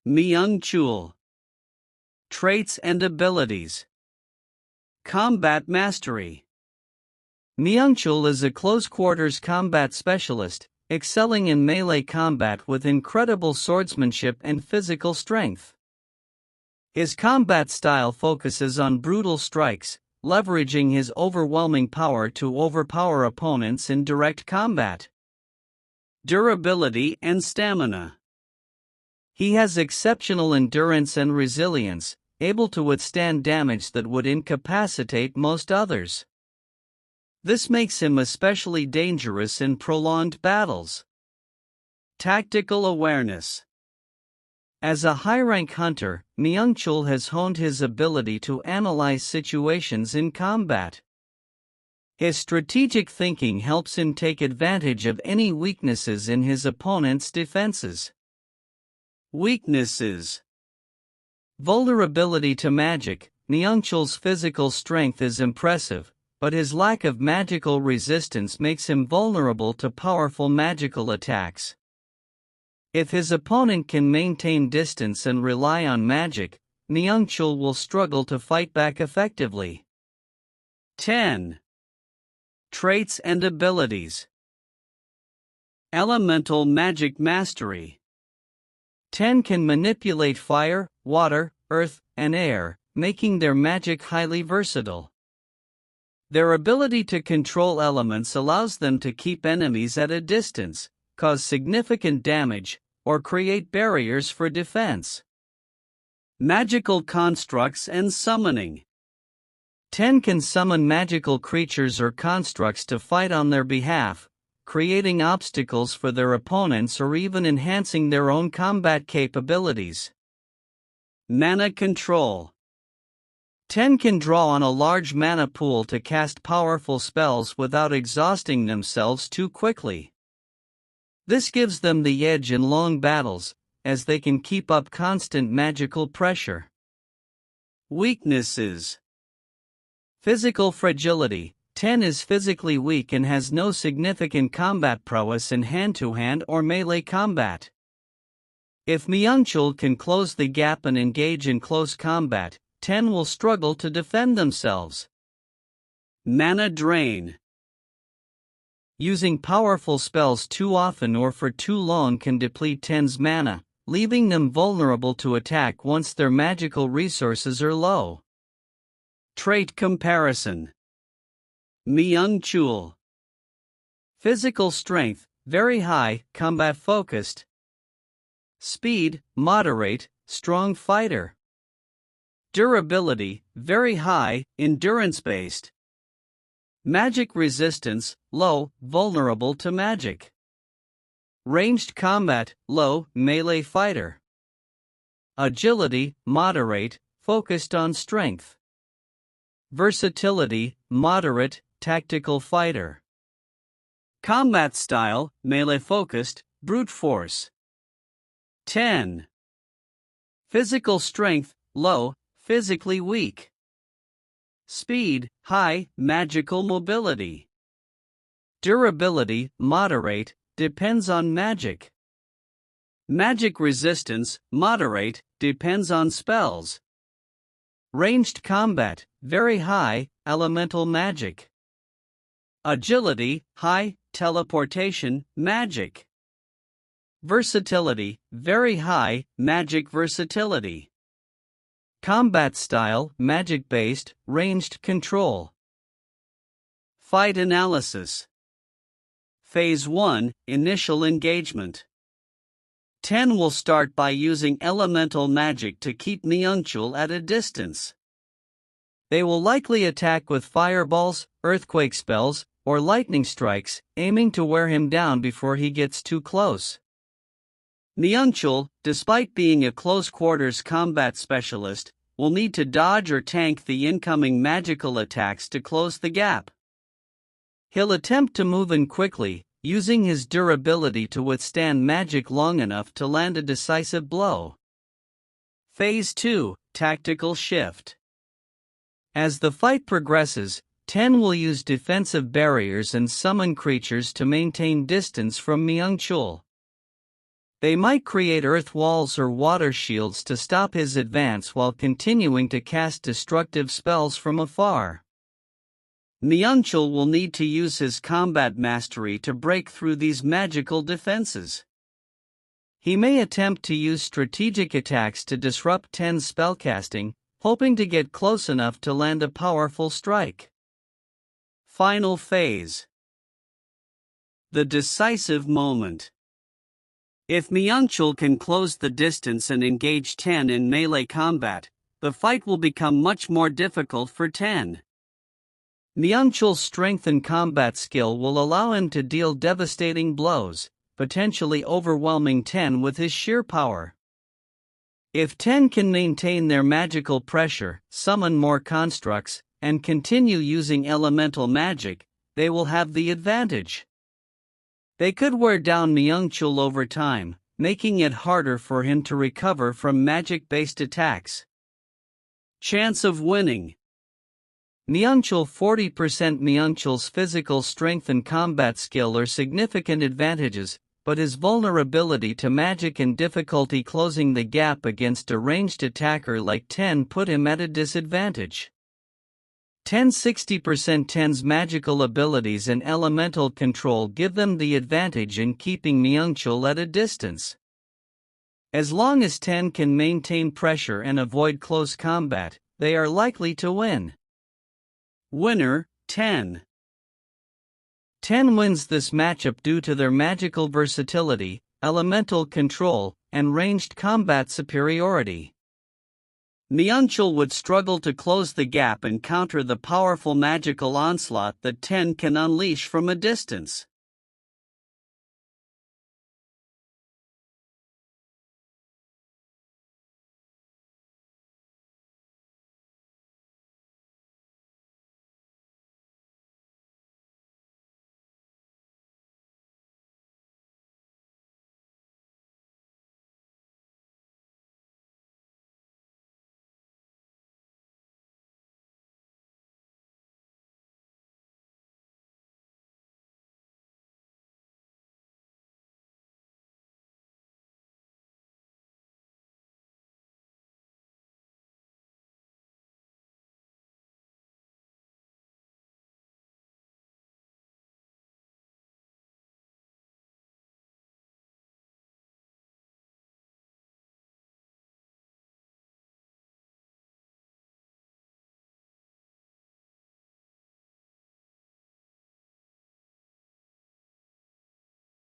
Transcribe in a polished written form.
Myung Chul. Traits and abilities. Combat mastery. Myung Chul is a close-quarters combat specialist, excelling in melee combat with incredible swordsmanship and physical strength. His combat style focuses on brutal strikes, leveraging his overwhelming power to overpower opponents in direct combat. Durability and stamina. He has exceptional endurance and resilience, able to withstand damage that would incapacitate most others. This makes him especially dangerous in prolonged battles. Tactical awareness. As a high-rank hunter, Myung Chul has honed his ability to analyze situations in combat. His strategic thinking helps him take advantage of any weaknesses in his opponent's defenses. Weaknesses. Vulnerability to magic. Myung Chul's physical strength is impressive, but his lack of magical resistance makes him vulnerable to powerful magical attacks. If his opponent can maintain distance and rely on magic, Myung Chul will struggle to fight back effectively. 10. Traits and abilities. Elemental magic mastery. 10 can manipulate fire, water, earth, and air, making their magic highly versatile. Their ability to control elements allows them to keep enemies at a distance, cause significant damage, or create barriers for defense. Magical constructs and summoning. 10 can summon magical creatures or constructs to fight on their behalf, creating obstacles for their opponents or even enhancing their own combat capabilities. Mana control. 10 can draw on a large mana pool to cast powerful spells without exhausting themselves too quickly. This gives them the edge in long battles, as they can keep up constant magical pressure. Weaknesses. Physical fragility. 10 is physically weak and has no significant combat prowess in hand-to-hand or melee combat. If Myung Chul can close the gap and engage in close combat, 10 will struggle to defend themselves. Mana drain. Using powerful spells too often or for too long can deplete 10's mana, leaving them vulnerable to attack once their magical resources are low. Trait comparison. Myung Chul. Physical strength, very high, combat focused. Speed, moderate, strong fighter. Durability, very high, endurance based. Magic resistance, low, vulnerable to magic. Ranged combat, low, melee fighter. Agility, moderate, focused on strength. Versatility, moderate, tactical fighter. Combat style, melee focused, brute force. 10. Physical strength, low, physically weak. Speed, high, magical mobility. Durability, moderate, depends on magic. Magic resistance, moderate, depends on spells. Ranged combat, very high, elemental magic. Agility, high, teleportation, magic. Versatility, very high, magic versatility. Combat style, magic-based, ranged control. Fight analysis. Phase 1, Initial Engagement. 10 will start by using elemental magic to keep Myung Chul at a distance. They will likely attack with fireballs, earthquake spells, or lightning strikes, aiming to wear him down before he gets too close. Myung Chul, despite being a close-quarters combat specialist, will need to dodge or tank the incoming magical attacks to close the gap. He'll attempt to move in quickly, using his durability to withstand magic long enough to land a decisive blow. Phase 2, Tactical Shift. As the fight progresses, 10 will use defensive barriers and summon creatures to maintain distance from Myung Chul. They might create earth walls or water shields to stop his advance while continuing to cast destructive spells from afar. Myung Chul will need to use his combat mastery to break through these magical defenses. He may attempt to use strategic attacks to disrupt Ten's spellcasting, hoping to get close enough to land a powerful strike. Final phase. The decisive moment. If Myung Chul can close the distance and engage Ten in melee combat, the fight will become much more difficult for Ten. Myung Chul's strength and combat skill will allow him to deal devastating blows, potentially overwhelming Ten with his sheer power. If Ten can maintain their magical pressure, summon more constructs, and continue using elemental magic, they will have the advantage. They could wear down Myung Chul over time, making it harder for him to recover from magic-based attacks. Chance of winning. Myung Chul 40%. Myung Chul's physical strength and combat skill are significant advantages, but his vulnerability to magic and difficulty closing the gap against a ranged attacker like Ten put him at a disadvantage. 60%. Ten's magical abilities and elemental control give them the advantage in keeping Myung Chul at a distance. As long as Ten can maintain pressure and avoid close combat, they are likely to win. Winner, Ten. Ten wins this matchup due to their magical versatility, elemental control, and ranged combat superiority. Myung Chul would struggle to close the gap and counter the powerful magical onslaught that Ten can unleash from a distance.